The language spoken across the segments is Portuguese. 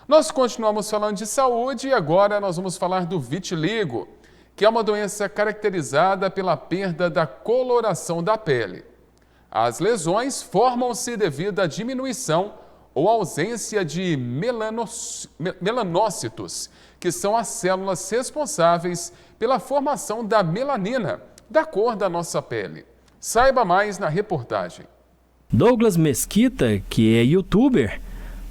Nós continuamos falando de saúde e agora nós vamos falar do vitiligo, que é uma doença caracterizada pela perda da coloração da pele. As lesões formam-se devido à diminuição ou ausência de melanócitos, que são as células responsáveis pela formação da melanina, da cor da nossa pele. Saiba mais na reportagem. Douglas Mesquita, que é youtuber,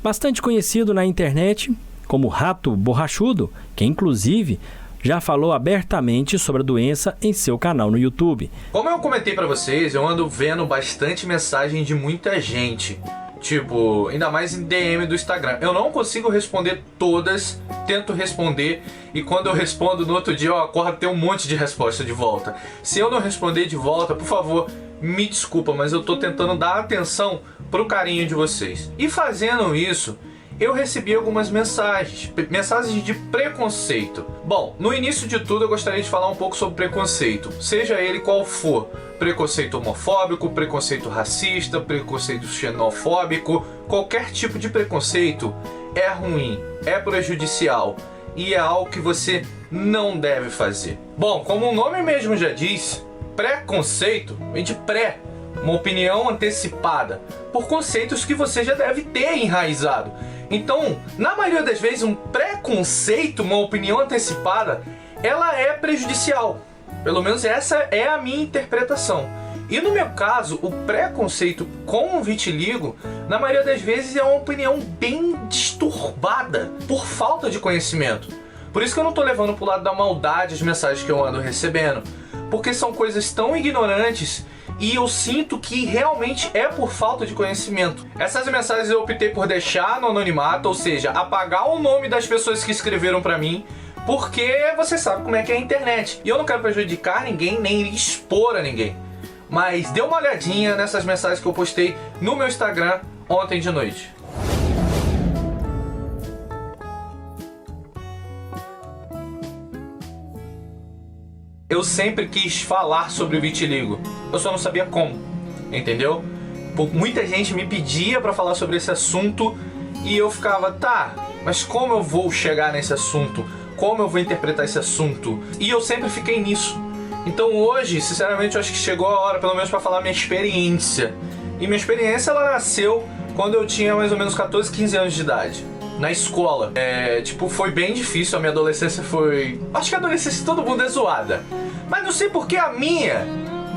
bastante conhecido na internet como Rato Borrachudo, que inclusive já falou abertamente sobre a doença em seu canal no YouTube. Como eu comentei pra vocês, eu ando vendo bastante mensagem de muita gente. Tipo, ainda mais em DM do Instagram. Eu não consigo responder todas, tento responder e quando eu respondo no outro dia eu acordo tem um monte de resposta de volta. Se eu não responder de volta, por favor, me desculpa, mas eu tô tentando dar atenção pro carinho de vocês. E fazendo isso, eu recebi algumas mensagens de preconceito. Bom, no início de tudo eu gostaria de falar um pouco sobre preconceito, seja ele qual for. Preconceito homofóbico, preconceito racista, preconceito xenofóbico, qualquer tipo de preconceito é ruim, é prejudicial e é algo que você não deve fazer. Bom, como o nome mesmo já diz, preconceito vem de pré, uma opinião antecipada, por conceitos que você já deve ter enraizado. Então, na maioria das vezes, um preconceito, uma opinião antecipada, ela é prejudicial. Pelo menos essa é a minha interpretação. E no meu caso, o preconceito com o vitiligo, na maioria das vezes, é uma opinião bem disturbada, por falta de conhecimento. Por isso que eu não tô levando pro lado da maldade as mensagens que eu ando recebendo, porque são coisas tão ignorantes e eu sinto que realmente é por falta de conhecimento. Essas mensagens eu optei por deixar no anonimato, ou seja, apagar o nome das pessoas que escreveram pra mim, porque você sabe como é que é a internet. E eu não quero prejudicar ninguém, nem expor a ninguém. Mas dê uma olhadinha nessas mensagens que eu postei no meu Instagram ontem de noite. Eu sempre quis falar sobre o vitiligo, eu só não sabia como, entendeu? Muita gente me pedia pra falar sobre esse assunto e eu ficava, tá, mas como eu vou chegar nesse assunto? Como eu vou interpretar esse assunto? E eu sempre fiquei nisso. Então hoje, sinceramente, eu acho que chegou a hora, pelo menos, pra falar minha experiência. E minha experiência, ela nasceu quando eu tinha mais ou menos 14, 15 anos de idade. Na escola. Foi bem difícil, a minha adolescência foi... Acho que a adolescência todo mundo é zoada. Mas não sei porque a minha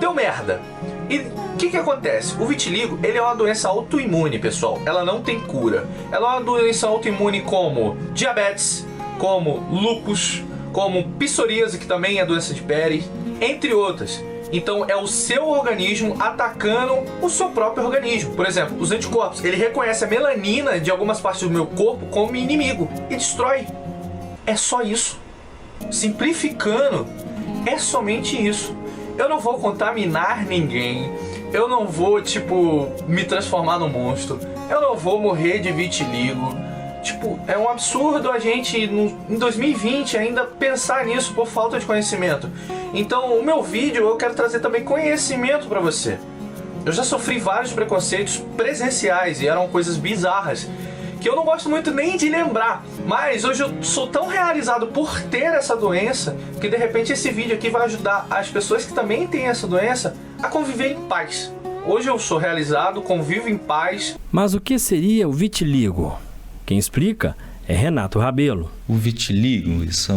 deu merda. E o que acontece? O vitiligo, ele é uma doença autoimune, pessoal. Ela não tem cura. Ela é uma doença autoimune como diabetes, como lúpus, como psoríase, que também é doença de pele, entre outras. Então é o seu organismo atacando o seu próprio organismo. Por exemplo, os anticorpos, ele reconhece a melanina de algumas partes do meu corpo como inimigo e destrói. É só isso. Simplificando, é somente isso. Eu não vou contaminar ninguém. Eu não vou, me transformar num monstro. Eu não vou morrer de vitiligo. É um absurdo a gente, em 2020, ainda pensar nisso por falta de conhecimento. Então, o meu vídeo, eu quero trazer também conhecimento pra você. Eu já sofri vários preconceitos presenciais e eram coisas bizarras, que eu não gosto muito nem de lembrar. Mas hoje eu sou tão realizado por ter essa doença, que de repente esse vídeo aqui vai ajudar as pessoas que também têm essa doença a conviver em paz. Hoje eu sou realizado, convivo em paz. Mas o que seria o vitiligo? Quem explica é Renato Rabelo. O vitiligo, isso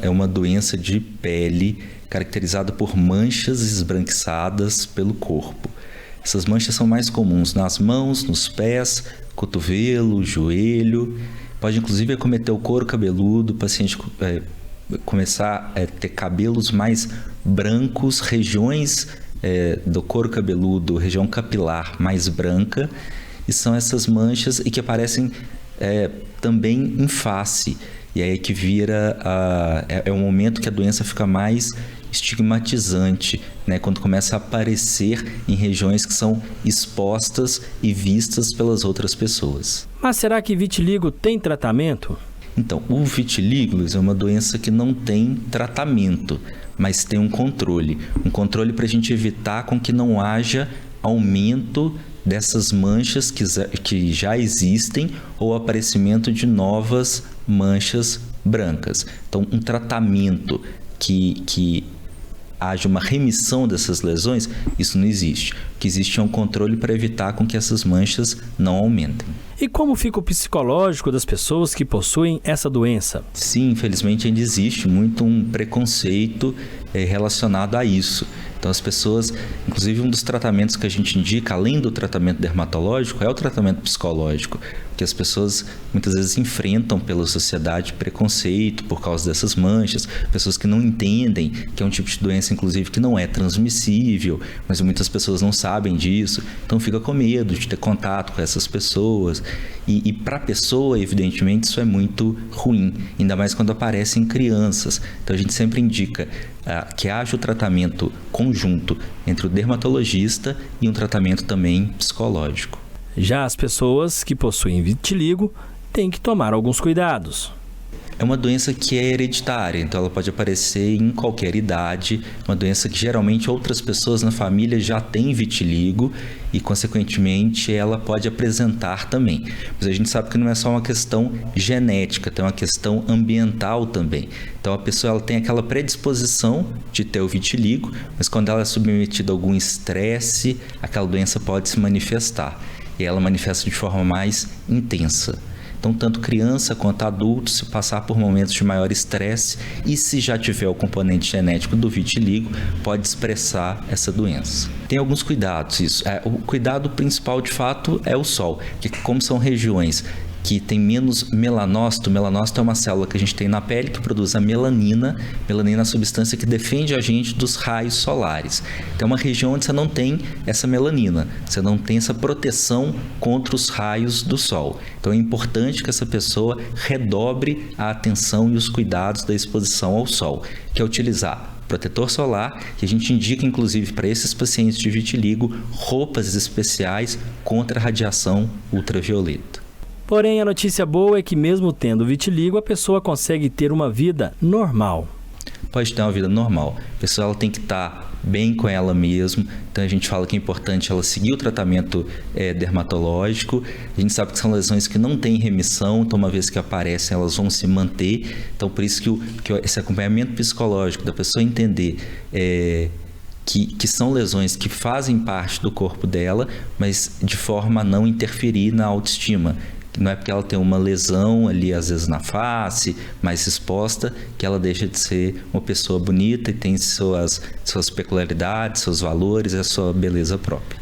é uma doença de pele caracterizada por manchas esbranquiçadas pelo corpo. Essas manchas são mais comuns nas mãos, nos pés, cotovelo, joelho. Pode inclusive acometer o couro cabeludo, o paciente começar a ter cabelos mais brancos, regiões do couro cabeludo, região capilar mais branca. E são essas manchas e que aparecem também em face. E aí que vira é o momento que a doença fica mais estigmatizante, né? Quando começa a aparecer em regiões que são expostas e vistas pelas outras pessoas. Mas será que vitiligo tem tratamento? Então, o vitiligo é uma doença que não tem tratamento, mas tem um controle para a gente evitar com que não haja aumento dessas manchas que já existem ou aparecimento de novas manchas brancas. Então, um tratamento que haja uma remissão dessas lesões, isso não existe. O que existe é um controle para evitar com que essas manchas não aumentem. E como fica o psicológico das pessoas que possuem essa doença? Sim, infelizmente ainda existe muito um preconceito relacionado a isso. Então as pessoas, inclusive um dos tratamentos que a gente indica, além do tratamento dermatológico, é o tratamento psicológico, porque as pessoas muitas vezes enfrentam pela sociedade preconceito por causa dessas manchas, pessoas que não entendem que é um tipo de doença, inclusive, que não é transmissível, mas muitas pessoas não sabem disso, então fica com medo de ter contato com essas pessoas. E para a pessoa, evidentemente, isso é muito ruim, ainda mais quando aparece em crianças. Então a gente sempre indica que haja o tratamento conjunto entre o dermatologista e um tratamento também psicológico. Já as pessoas que possuem vitiligo têm que tomar alguns cuidados. É uma doença que é hereditária, então ela pode aparecer em qualquer idade, uma doença que geralmente outras pessoas na família já têm vitiligo e, consequentemente, ela pode apresentar também. Mas a gente sabe que não é só uma questão genética, tem uma questão ambiental também. Então a pessoa ela tem aquela predisposição de ter o vitiligo, mas quando ela é submetida a algum estresse, aquela doença pode se manifestar. E ela manifesta de forma mais intensa. Então, tanto criança quanto adulto, se passar por momentos de maior estresse e se já tiver o componente genético do vitiligo, pode expressar essa doença. Tem alguns cuidados. O cuidado principal, de fato, é o sol, que como são regiões que tem menos melanócito. Melanócito é uma célula que a gente tem na pele que produz a melanina. Melanina é a substância que defende a gente dos raios solares. Então, é uma região onde você não tem essa melanina, você não tem essa proteção contra os raios do sol. Então, é importante que essa pessoa redobre a atenção e os cuidados da exposição ao sol, que é utilizar protetor solar, que a gente indica, inclusive, para esses pacientes de vitiligo, roupas especiais contra a radiação ultravioleta. Porém, a notícia boa é que mesmo tendo vitiligo, a pessoa consegue ter uma vida normal. Pode ter uma vida normal. A pessoa ela tem que estar bem com ela mesma. Então a gente fala que é importante ela seguir o tratamento dermatológico. A gente sabe que são lesões que não têm remissão, então uma vez que aparecem elas vão se manter. Então por isso que esse acompanhamento psicológico da pessoa entender que são lesões que fazem parte do corpo dela, mas de forma a não interferir na autoestima. Não é porque ela tem uma lesão ali, às vezes na face, mais exposta, que ela deixa de ser uma pessoa bonita e tem suas peculiaridades, seus valores e a sua beleza própria.